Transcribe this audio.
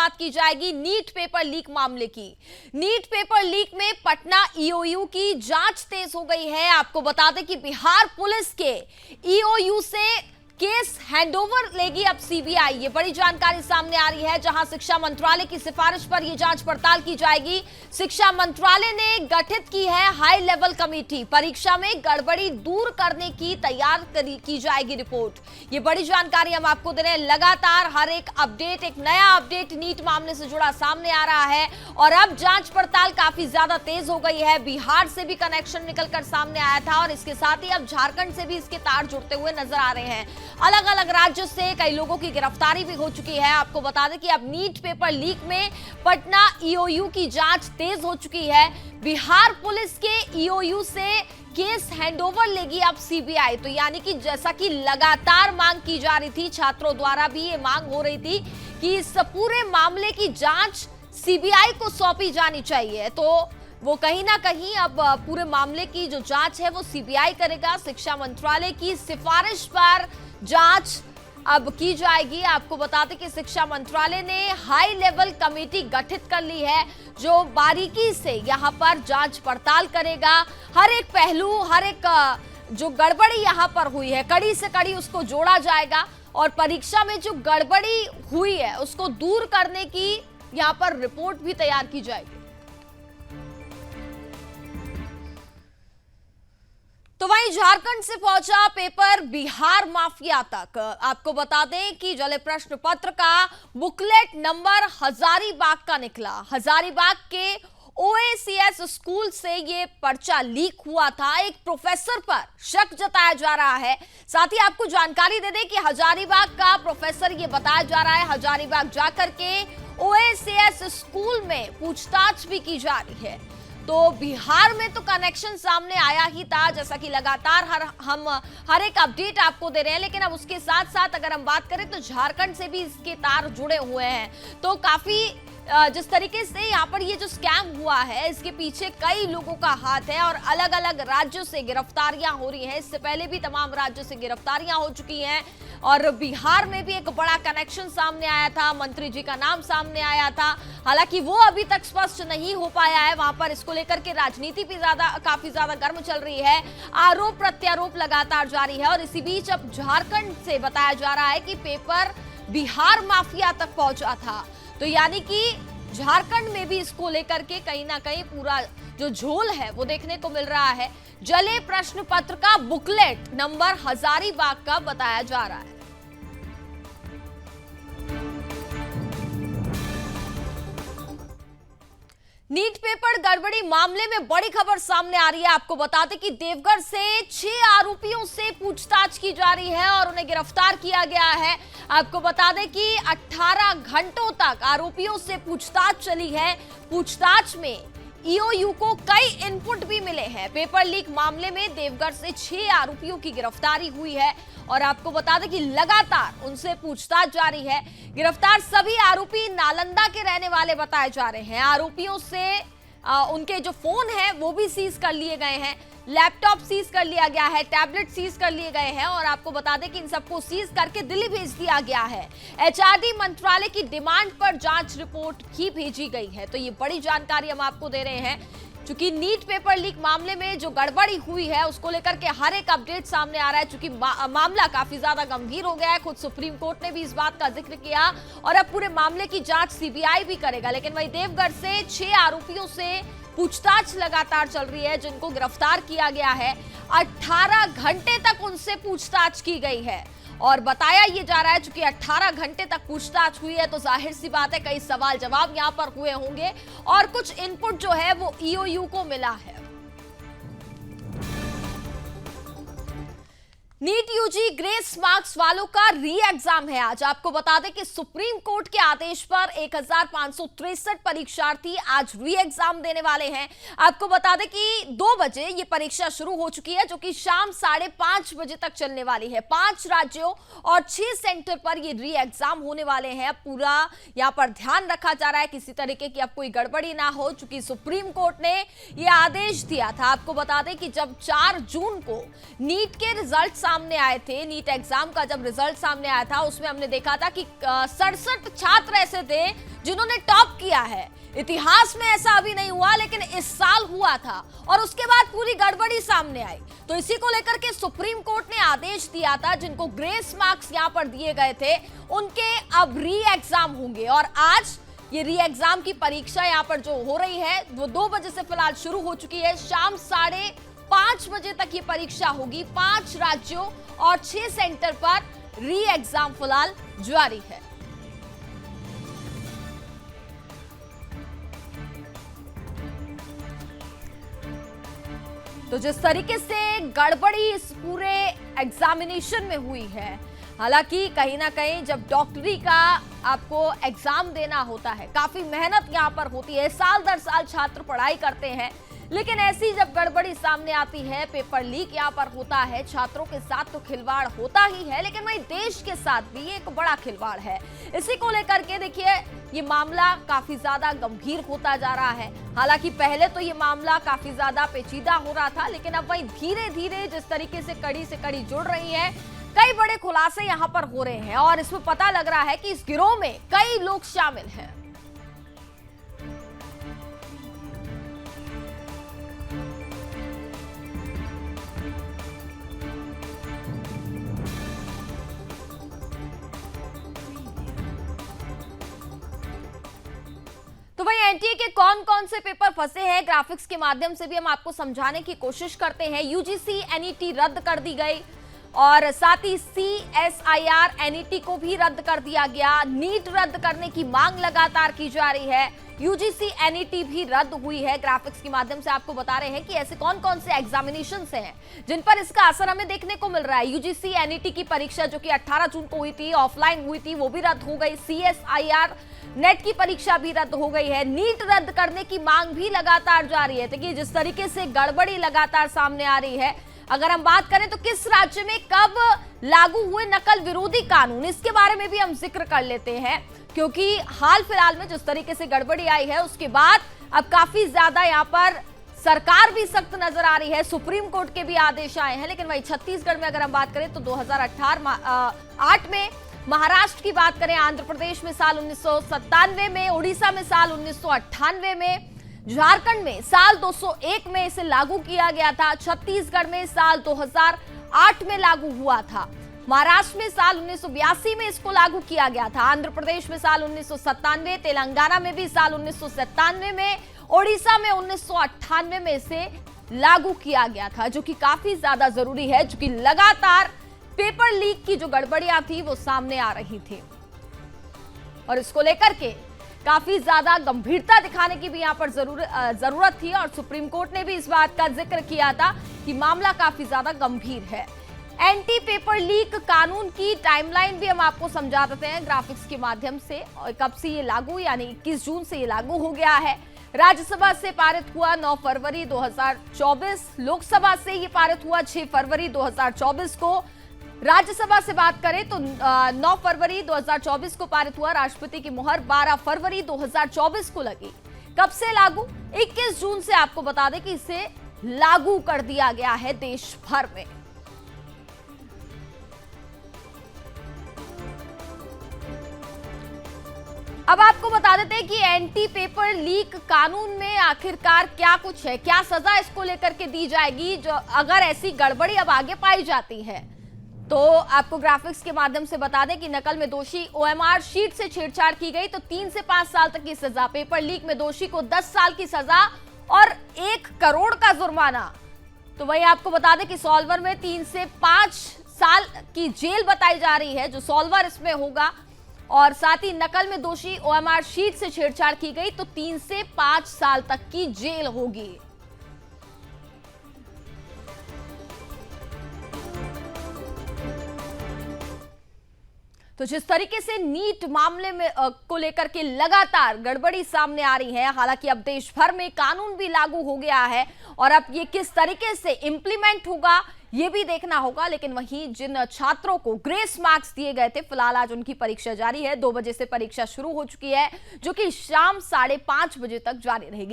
बात की जाएगी नीट पेपर लीक मामले की। नीट पेपर लीक में पटना ईओयू की जांच तेज हो गई है। आपको बता दें कि बिहार पुलिस के ईओयू से केस हैंडओवर लेगी अब सीबीआई। ये बड़ी जानकारी सामने आ रही है, जहां शिक्षा मंत्रालय की सिफारिश पर यह जांच पड़ताल की जाएगी। शिक्षा मंत्रालय ने गठित की है हाई लेवल कमेटी। परीक्षा में गड़बड़ी दूर करने की तैयार की जाएगी रिपोर्ट। ये बड़ी जानकारी हम आपको दे रहे हैं। लगातार हर एक अपडेट, एक नया अपडेट नीट मामले से जुड़ा सामने आ रहा है और अब जांच पड़ताल काफी ज्यादा तेज हो गई है। बिहार से भी कनेक्शन निकलकर सामने आया था और इसके साथ ही अब झारखंड से भी इसके तार जुड़ते हुए नजर आ रहे हैं। अलग अलग राज्यों से कई लोगों की गिरफ्तारी भी हो चुकी है। आपको बता दें कि अब नीट पेपर लीक में पटना ईओयू की जांच तेज हो चुकी है। बिहार पुलिस के ईओयू से केस हैंडओवर लेगी अब सीबीआई। तो यानी कि जैसा कि लगातार मांग की जा रही थी, छात्रों द्वारा भी ये मांग हो रही थी कि इस पूरे मामले की जांच सीबीआई को सौंपी जानी चाहिए, तो वो कहीं ना कहीं अब पूरे मामले की जो जांच है वो सीबीआई करेगा। शिक्षा मंत्रालय की सिफारिश पर जांच अब की जाएगी। आपको बता दें कि शिक्षा मंत्रालय ने हाई लेवल कमेटी गठित कर ली है, जो बारीकी से यहां पर जांच पड़ताल करेगा। हर एक पहलू, हर एक जो गड़बड़ी यहां पर हुई है, कड़ी से कड़ी उसको जोड़ा जाएगा और परीक्षा में जो गड़बड़ी हुई है उसको दूर करने की यहां पर रिपोर्ट भी तैयार की जाएगी। तो वहीं झारखंड से पहुंचा पेपर बिहार माफिया तक। आपको बता दें कि जले प्रश्न पत्र का बुकलेट नंबर हजारीबाग का निकला। हजारीबाग के ओएसीएस स्कूल से ये पर्चा लीक हुआ था। एक प्रोफेसर पर शक जताया जा रहा है। साथ ही आपको जानकारी दे दें कि हजारीबाग का प्रोफेसर ये बताया जा रहा है हजारीबाग जाकर के ओएसीएस स्कूल में पूछताछ भी की जा रही है। तो बिहार में तो कनेक्शन सामने आया ही था, जैसा कि लगातार हम हर एक अपडेट आपको दे रहे हैं, लेकिन अब उसके साथ साथ अगर हम बात करें तो झारखंड से भी इसके तार जुड़े हुए हैं। तो काफी जिस तरीके से यहाँ पर ये जो स्कैम हुआ है, इसके पीछे कई लोगों का हाथ है और अलग अलग राज्यों से गिरफ्तारियां हो रही हैं। इससे पहले भी तमाम राज्यों से गिरफ्तारियां हो चुकी हैं और बिहार में भी एक बड़ा कनेक्शन सामने आया था, मंत्री जी का नाम सामने आया था। हालांकि वो अभी तक स्पष्ट नहीं हो पाया है। वहां पर इसको लेकर के राजनीति भी काफी ज्यादा गर्म चल रही है। आरोप प्रत्यारोप लगातार जारी है और इसी बीच अब झारखंड से बताया जा रहा है कि पेपर बिहार माफिया तक पहुंचा था। तो यानी कि झारखंड में भी इसको लेकर के कहीं ना कहीं पूरा जो झोल है वो देखने को मिल रहा है। जले प्रश्न पत्र का बुकलेट नंबर हजारीबाग का बताया जा रहा है। नीट पेपर गड़बड़ी मामले में बड़ी खबर सामने आ रही है। आपको बता दें कि देवघर से 6 आरोपियों से पूछताछ की जा रही है और उन्हें गिरफ्तार किया गया है। आपको बता दें कि 18 घंटों तक आरोपियों से पूछताछ चली है। पूछताछ में ईओयू को कई इनपुट भी मिले हैं। पेपर लीक मामले में देवघर से 6 आरोपियों की गिरफ्तारी हुई है और आपको बता दें कि लगातार उनसे पूछताछ जारी है। गिरफ्तार सभी आरोपी नालंदा के रहने वाले बताए जा रहे हैं। आरोपियों से उनके जो फोन है वो भी सीज कर लिए गए हैं, लैपटॉप सीज कर लिया गया है, टैबलेट सीज कर लिए गए हैं और आपको बता दें कि इन सबको सीज करके दिल्ली भेज दिया गया है। एचआरडी मंत्रालय की डिमांड पर जांच रिपोर्ट भी भेजी गई है। तो ये बड़ी जानकारी हम आपको दे रहे हैं, चूंकि नीट पेपर लीक मामले में जो गड़बड़ी हुई है उसको लेकर के हर एक अपडेट सामने आ रहा है। चूंकि मामला काफी ज्यादा गंभीर हो गया है, खुद सुप्रीम कोर्ट ने भी इस बात का जिक्र किया और अब पूरे मामले की जांच सीबीआई भी करेगा। लेकिन वही देवघर से 6 आरोपियों से पूछताछ लगातार चल रही है, जिनको गिरफ्तार किया गया है। 18 घंटे तक उनसे पूछताछ की गई है और बताया ये जा रहा है चूंकि 18 घंटे तक पूछताछ हुई है तो जाहिर सी बात है कई सवाल जवाब यहां पर हुए होंगे और कुछ इनपुट जो है वो ईओयू को मिला है। नीट यूजी ग्रेस मार्क्स वालों का री एग्जाम है आज। आपको बता दें कि सुप्रीम कोर्ट के आदेश पर 1563 परीक्षार्थी आज री एग्जाम देने वाले हैं। आपको बता दें कि 2 बजे ये परीक्षा शुरू हो चुकी है, जो कि शाम 5:30 बजे तक चलने वाली है। 5 राज्यों और 6 सेंटर पर ये री एग्जाम होने वाले हैं। अब पूरा यहाँ पर ध्यान रखा जा रहा है किसी तरीके की अब कोई गड़बड़ी ना हो, चूंकि सुप्रीम कोर्ट ने ये आदेश दिया था। आपको बता दें कि जब 4 जून को नीट के रिजल्ट सामने आए थे, नीट एग्जाम का जब रिजल्ट सामने आया था, उसमें हमने देखा था कि 67 छात्र ऐसे थे जिन्होंने टॉप किया है। इतिहास में ऐसा अभी नहीं हुआ, लेकिन इस साल हुआ था और उसके बाद पूरी गड़बड़ी सामने आई। तो इसी को लेकर के सुप्रीम कोर्ट ने आदेश दिया था, जिनको ग्रेस मार्क्स यहां पर दिए गए थे उनके अब री एग्जाम होंगे। और आज ये री एग्जाम की परीक्षा यहां पर जो हो रही है वो 2 बजे से फिलहाल शुरू हो चुकी है। शाम 5:30 बजे तक ये परीक्षा होगी। 5 राज्यों और 6 सेंटर पर री एग्जाम फिलहाल जारी है। तो जिस तरीके से गड़बड़ी इस पूरे एग्जामिनेशन में हुई है, हालांकि कहीं ना कहीं जब डॉक्टरी का आपको एग्जाम देना होता है, काफी मेहनत यहां पर होती है, साल दर साल छात्र पढ़ाई करते हैं, लेकिन ऐसी जब गड़बड़ी सामने आती है, पेपर लीक यहां पर होता है, छात्रों के साथ तो खिलवाड़ होता ही है, लेकिन वहीं देश के साथ भी एक बड़ा खिलवाड़ है। इसी को लेकर के देखिए ये मामला काफी ज्यादा गंभीर होता जा रहा है। हालांकि पहले तो ये मामला काफी ज्यादा पेचीदा हो रहा था, लेकिन अब वहीं धीरे धीरे जिस तरीके से कड़ी जुड़ रही है, कई बड़े खुलासे यहां पर हो रहे हैं और इसमें पता लग रहा है कि इस गिरोह में कई लोग शामिल हैं। तो वही एनटीए के कौन कौन से पेपर फंसे हैं, ग्राफिक्स के माध्यम से भी हम आपको समझाने की कोशिश करते हैं। यूजीसी एनईटी रद्द कर दी गई और साथ ही सीएसआईआर एनईटी को भी रद्द कर दिया गया। नीट रद्द करने की मांग लगातार की जा रही है। यूजीसी एनईटी भी रद्द हुई है। ग्राफिक्स के माध्यम से आपको बता रहे हैं कि ऐसे कौन कौन से एग्जामिनेशन हैं जिन पर इसका असर हमें देखने को मिल रहा है। यूजीसी एनईटी की परीक्षा जो कि 18 जून को हुई थी, ऑफलाइन हुई थी, वो भी रद्द हो गई। सीएसआईआर नेट की परीक्षा भी रद्द हो गई है। नीट रद्द करने की मांग भी लगातार जारी है। देखिए जिस तरीके से गड़बड़ी लगातार सामने आ रही है, अगर हम बात करें तो किस राज्य में कब लागू हुए नकल विरोधी कानून, इसके बारे में भी हम जिक्र कर लेते हैं, क्योंकि हाल फिलहाल में जिस तरीके से गड़बड़ी आई है उसके बाद अब काफी ज्यादा यहां पर सरकार भी सख्त नजर आ रही है। सुप्रीम कोर्ट के भी आदेश आए हैं। लेकिन वही छत्तीसगढ़ में अगर हम बात करें तो 2008 में, महाराष्ट्र की बात करें, आंध्र प्रदेश में साल 1997 में, उड़ीसा में साल 1998 में, झारखंड में साल 2001 में इसे लागू किया गया था, छत्तीसगढ़ में साल 2008 में लागू हुआ था, महाराष्ट्र में साल 1982 में इसको लागू किया गया था, आंध्र प्रदेश में साल 1997, तेलंगाना में भी साल 1997 में, ओडिशा में 1998 में इसे लागू किया गया था, जो कि काफी ज्यादा जरूरी है, जो कि लगातार पेपर लीक की जो गड़बड़ियां थी वो सामने आ रही थी और इसको लेकर के काफी ज्यादा गंभीरता दिखाने की भी यहां पर जरूरत थी और सुप्रीम कोर्ट ने भी इस बात का जिक्र किया था कि मामला काफी ज्यादा गंभीर है। एंटी पेपर लीक कानून की टाइमलाइन भी हम आपको समझा देते हैं ग्राफिक्स के माध्यम से। और कब से ये लागू, यानी 21 जून से ये लागू हो गया है। राज्यसभा से पारित हुआ 9 फरवरी 2024, लोकसभा से ये पारित हुआ 6 फरवरी 2024 को। राज्यसभा से बात करें तो 9 फरवरी 2024 को पारित हुआ, राष्ट्रपति की मुहर 12 फरवरी 2024 को लगी। कब से लागू? 21 जून से आपको बता दें कि इसे लागू कर दिया गया है देश भर में। अब आपको बता देते हैं कि एंटी पेपर लीक कानून में आखिरकार क्या कुछ है, क्या सजा इसको लेकर के दी जाएगी जो अगर ऐसी गड़बड़ी अब आगे पाई जाती है। तो आपको ग्राफिक्स के माध्यम से बता दें कि नकल में दोषी ओएमआर शीट से छेड़छाड़ की गई तो 3 से 5 साल तक की सजा, पेपर लीक में दोषी को 10 साल की सजा और 1 करोड़ का जुर्माना। तो वही आपको बता दें कि सॉल्वर में 3 से 5 साल की जेल बताई जा रही है जो सॉल्वर इसमें होगा, और साथ ही नकल में दोषी ओएमआर शीट से छेड़छाड़ की गई तो 3 से 5 साल तक की जेल होगी। तो जिस तरीके से नीट मामले में को लेकर के लगातार गड़बड़ी सामने आ रही है, हालांकि अब देश भर में कानून भी लागू हो गया है और अब ये किस तरीके से इंप्लीमेंट होगा ये भी देखना होगा। लेकिन वहीं जिन छात्रों को ग्रेस मार्क्स दिए गए थे, फिलहाल आज उनकी परीक्षा जारी है। 2 बजे से परीक्षा शुरू हो चुकी है, जो कि शाम 5:30 बजे तक जारी रहेगी।